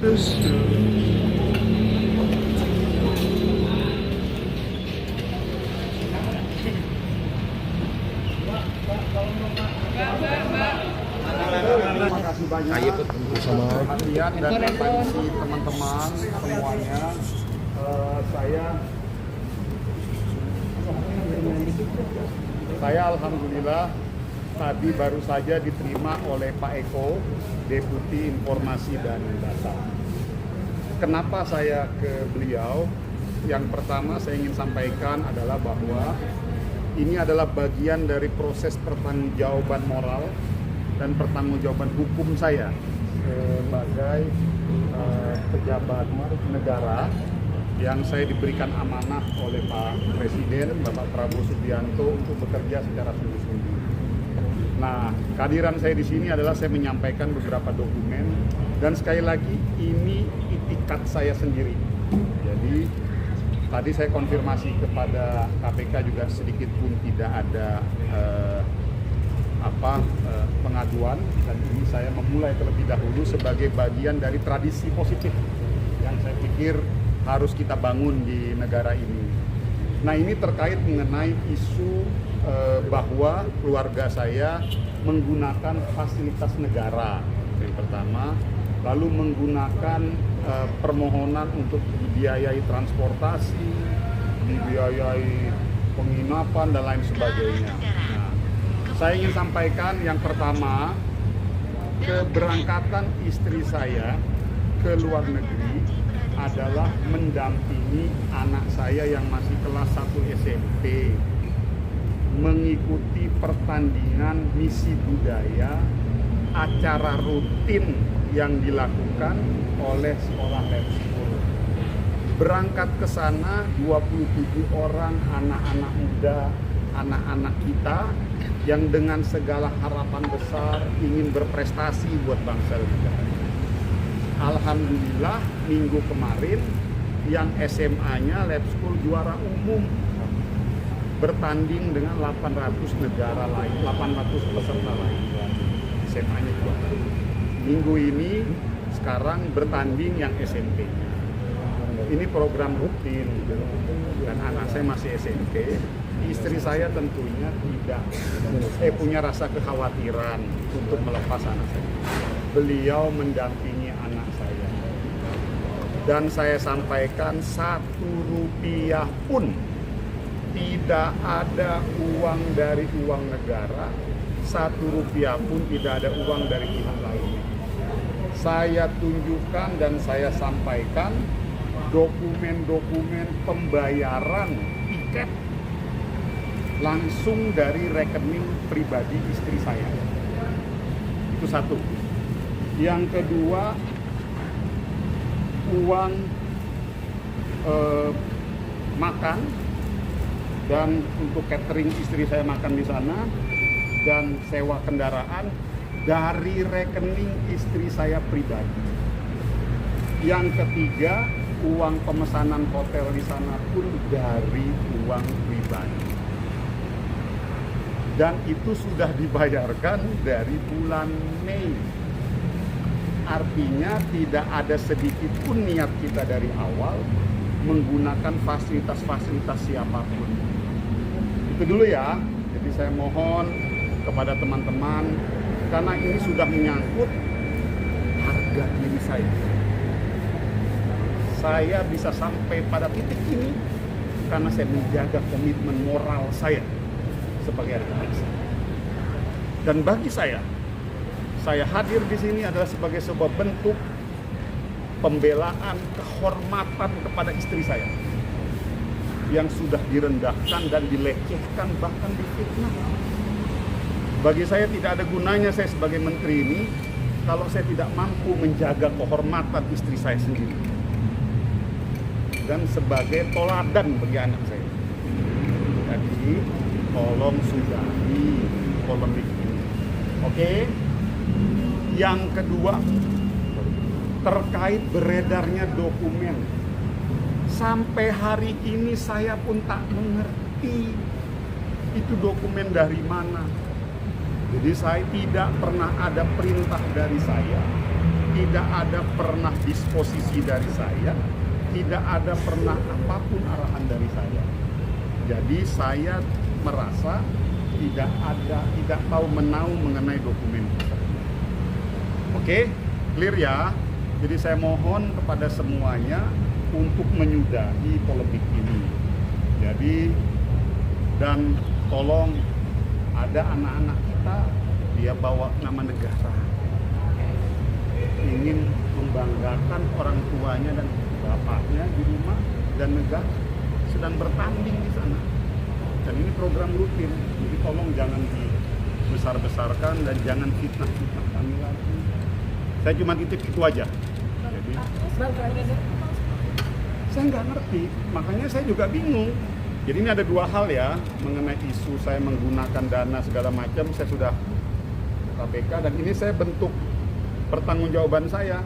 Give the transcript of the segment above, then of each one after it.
Terima kasih banyak perhatian dan atensi teman-teman semuanya. Saya alhamdulillah tadi baru saja diterima oleh Pak Eko, Deputi Informasi dan Data. Kenapa saya ke beliau? Yang pertama saya ingin sampaikan adalah bahwa ini adalah bagian dari proses pertanggungjawaban moral dan pertanggungjawaban hukum saya sebagai pejabat negara yang saya diberikan amanah oleh Pak Presiden, Bapak Prabowo Subianto untuk bekerja secara sungguh-sungguh. Nah, kehadiran saya di sini adalah saya menyampaikan beberapa dokumen dan sekali lagi ini itikat saya sendiri. Jadi tadi saya konfirmasi kepada KPK juga sedikit pun tidak ada pengaduan, dan ini saya memulai terlebih dahulu sebagai bagian dari tradisi positif yang saya pikir harus kita bangun di negara ini. Nah, ini terkait mengenai isu bahwa keluarga saya menggunakan fasilitas negara yang pertama, lalu menggunakan permohonan untuk dibiayai transportasi, dibiayai penginapan dan lain sebagainya. Nah, saya ingin sampaikan yang pertama, keberangkatan istri saya ke luar negeri adalah mendampingi anak saya yang masih kelas 1 SMP mengikuti pertandingan misi budaya, acara rutin yang dilakukan oleh sekolah lab school. Berangkat ke sana 27 orang anak-anak muda, anak-anak kita yang dengan segala harapan besar ingin berprestasi buat bangsa dan negara. Alhamdulillah minggu kemarin yang SMA-nya lab school juara umum, bertanding dengan 800 negara lain, 800 peserta lain. SMA-nya juara. Minggu ini sekarang bertanding yang SMP-nya. Ini program rutin dan anak saya masih SMP. Istri saya tentunya tidak punya rasa kekhawatiran untuk melepas anak saya. Beliau mendampingi anak saya. Dan saya sampaikan 1 rupiah pun tidak ada uang dari uang negara, 1 rupiah pun tidak ada uang dari pihak lain. Saya tunjukkan dan saya sampaikan dokumen-dokumen pembayaran tiket langsung dari rekening pribadi istri saya. Itu satu. Yang kedua, uang makan dan untuk catering istri saya makan di sana dan sewa kendaraan dari rekening istri saya pribadi. Yang ketiga, uang pemesanan hotel di sana pun dari uang pribadi. Dan itu sudah dibayarkan dari bulan Mei. Artinya tidak ada sedikit pun niat kita dari awal menggunakan fasilitas-fasilitas siapapun. Itu dulu ya. Jadi saya mohon kepada teman-teman, karena ini sudah menyangkut harga diri saya. Saya bisa sampai pada titik ini karena saya menjaga komitmen moral saya sebagai anak bangsa. Dan bagi saya hadir di sini adalah sebagai sebuah bentuk pembelaan, kehormatan kepada istri saya yang sudah direndahkan dan dilecehkan, bahkan difitnah. Bagi saya tidak ada gunanya saya sebagai menteri ini kalau saya tidak mampu menjaga kehormatan istri saya sendiri dan sebagai toladan bagi anak saya. Jadi tolong sudahi polemik ini. Oke? Yang kedua, terkait beredarnya dokumen. Sampai hari ini saya pun tak mengerti itu dokumen dari mana. Jadi saya tidak pernah ada perintah dari saya tidak ada pernah disposisi dari saya, tidak ada pernah apapun arahan dari saya. Jadi saya merasa tidak tahu menau mengenai dokumen tersebut. Oke, clear ya. Jadi saya mohon kepada semuanya untuk menyudahi polemik ini. Jadi, dan tolong, ada anak-anak kita, dia bawa nama negara, ingin membanggakan orang tuanya dan bapaknya di rumah, dan negara sedang bertanding di sana. Dan ini program rutin, jadi tolong jangan dibesar-besarkan dan jangan fitnah-fitnah kami lagi. Saya cuma titip itu aja. Jadi, saya nggak ngerti, makanya saya juga bingung. Jadi ini ada dua hal ya, mengenai isu saya menggunakan dana segala macam, saya sudah KPK, dan ini saya bentuk pertanggungjawaban saya.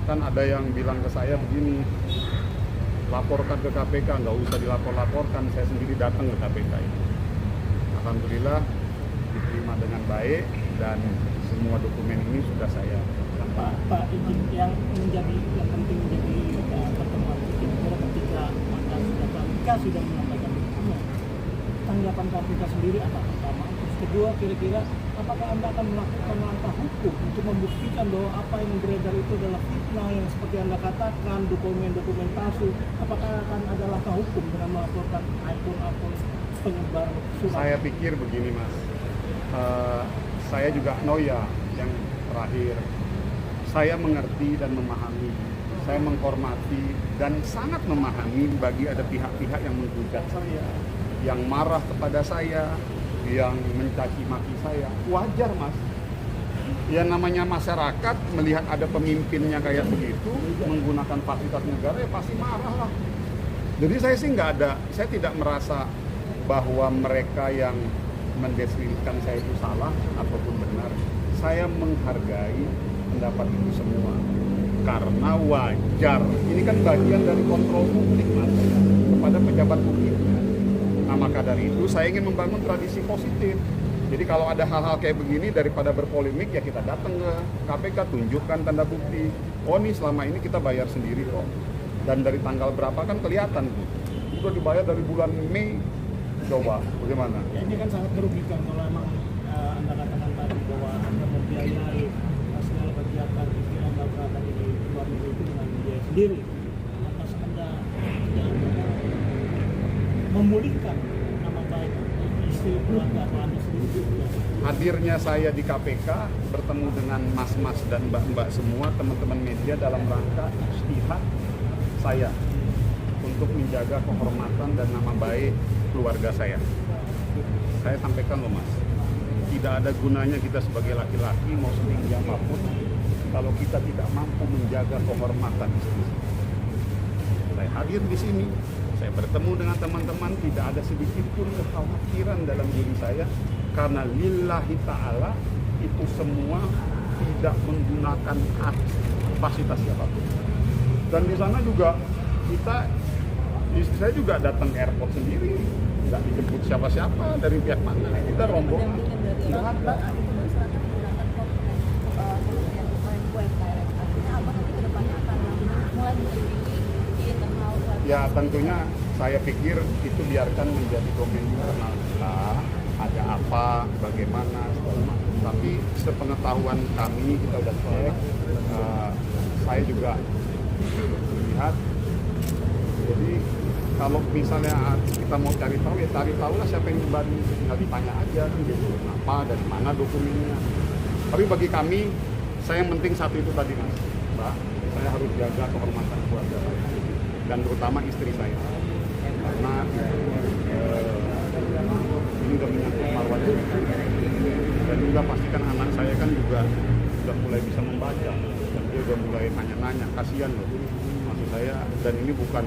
Kan ada yang bilang ke saya begini, laporkan ke KPK, nggak usah dilapor-laporkan, saya sendiri datang ke KPK ini. Alhamdulillah diterima dengan baik dan semua dokumen ini sudah saya sampaikan. Pak, izin yang penting menjadi pertemuan kira-kira ketika KPK sudah menyampaikan dokumen, tanggapan KPK sendiri apa pertama? Terus kedua, kira-kira apakah Anda akan melakukan langkah hukum untuk membuktikan bahwa apa yang beredar itu adalah fitnah yang seperti Anda katakan, dokumen-dokumen palsu? Apakah akan ada langkah hukum dengan melaporkan akun-akun penyebar surat? Saya pikir begini Mas, saya juga Noya yang terakhir, saya mengerti dan memahami, saya menghormati dan sangat memahami bagi ada pihak-pihak yang menghujat saya, yang marah kepada saya, yang mencaci maki saya. Wajar Mas, ya namanya masyarakat melihat ada pemimpinnya kayak begitu menggunakan fasilitas negara, ya pasti marah lah. Jadi saya sih saya tidak merasa bahwa mereka yang mendeskripsikan saya itu salah ataupun benar. Saya menghargai pendapat itu semua karena wajar. Ini kan bagian dari kontrol publik Mas kepada pejabat publik. Nah maka dari itu saya ingin membangun tradisi positif. Jadi kalau ada hal-hal kayak begini, daripada berpolemik ya kita datang ke KPK, tunjukkan tanda bukti. Oh nih selama ini kita bayar sendiri kok. Dan dari tanggal berapa kan kelihatan tuh. Udah dibayar dari bulan Mei. Coba bagaimana? Ya, ini kan sangat merugikan kalau memang Anda katakan tadi bahwa Anda membiayai segala kegiatan istri Anda berada di luar negeri itu dengan biaya sendiri. Atas Anda memulihkan nama baik istri keluarga atau Anda sendiri. Hadirnya saya di KPK bertemu dengan mas-mas dan mbak-mbak semua teman-teman media dalam rangka istihad saya untuk menjaga kehormatan dan nama baik keluarga saya. Saya sampaikan loh Mas, tidak ada gunanya kita sebagai laki-laki mau setinggi apapun kalau kita tidak mampu menjaga kehormatan istri. Saya hadir di sini, saya bertemu dengan teman-teman, tidak ada sedikit pun kekhawatiran dalam diri saya karena lillahi ta'ala itu semua tidak menggunakan fasilitas siapapun. Dan di sana juga istri saya juga datang ke airport sendiri, nggak dijemput siapa-siapa dari pihak mana, kita rombongan. Ya tentunya saya pikir itu biarkan menjadi domain internal kita, ada apa, bagaimana, segala macam. Tapi sepengetahuan kami kita udah cek, saya juga lihat. Jadi kalau misalnya kita mau cari tahu ya cari tahu lah siapa yang nyebarin, tinggal ditanya aja kan gitu, apa dari mana dokumennya. Tapi bagi kami, saya yang penting satu itu tadi Mas, Mbak, saya harus jaga kehormatan keluarga saya dan terutama istri saya karena ini udah menyangkut marwah dan juga pastikan anak saya kan juga sudah mulai bisa membaca dan dia udah mulai nanya-nanya, kasihan loh maksud saya. Dan ini bukan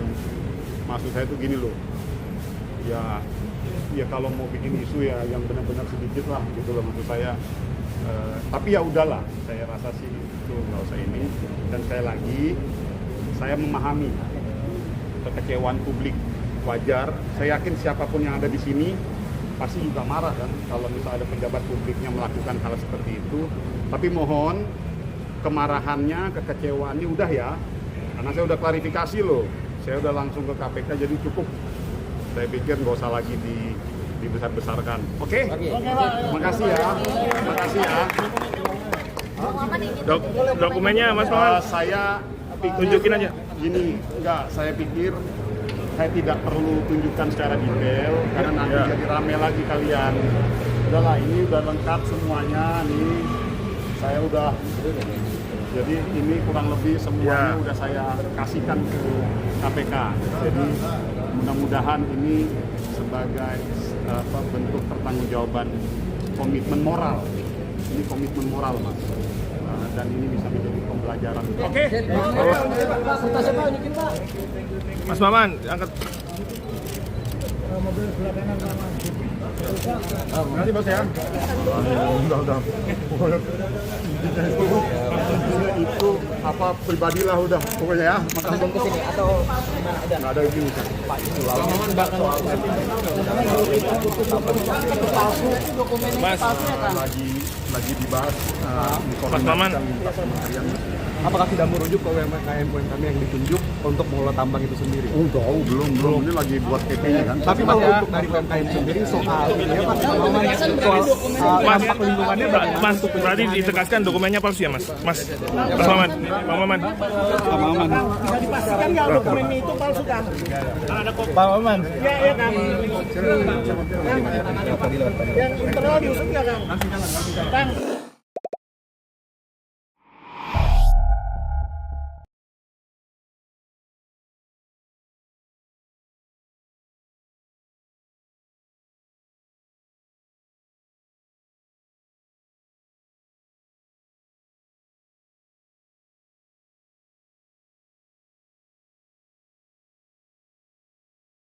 maksud saya tuh gini loh, ya kalau mau bikin isu ya yang benar-benar sedikit lah gitu loh maksud saya. Tapi ya udahlah, saya rasa sih itu nggak usah ini. Dan saya memahami kekecewaan publik, wajar. Saya yakin siapapun yang ada di sini pasti juga marah kan kalau misalnya ada pejabat publiknya melakukan hal seperti itu. Tapi mohon kemarahannya, kekecewaannya udah ya. Karena saya udah klarifikasi loh. Saya udah langsung ke KPK, jadi cukup. Saya pikir nggak usah lagi dibesar-besarkan. Oke? Terima kasih ya. Terima kasih ya. Dokumennya Mas Maman. Saya Tunjukin aja. Gini, enggak, saya pikir saya tidak perlu tunjukkan secara detail karena nanti Ya. jadi rame lagi kalian. Udahlah, ini udah lengkap semuanya nih. Saya udah, jadi ini kurang lebih semuanya Ya. udah saya kasihkan ke KPK. Jadi mudah-mudahan ini sebagai bentuk pertanggungjawaban komitmen moral. Ini komitmen moral, Mas. Dan ini bisa menjadi pembelajaran. Oke. Mas Maman, angkat. Terima kasih Bos ya. Udah. Itu apa pribadilah udah pokoknya ya. Makasih ke sini atau gimana aja? Enggak ada gini. Pak itu Mas. Lagi dibahas Mas Maman. Apakah tidak merujuk ke UMKM yang ditunjuk untuk mengelola tambang itu sendiri? Oh, jauh, belum. Ini lagi buat PP-nya kan. Tapi Mas, untuk dari UMKM sendiri soal dampak lingkungannya Mas, berarti ditegaskan dokumennya palsu ya Mas? Mas Maman, Pak Maman. Bisa dipastikan nggak dokumennya itu palsu kan? Pak Maman. Iya kan. Yang internal diusut nggak kan? Kang.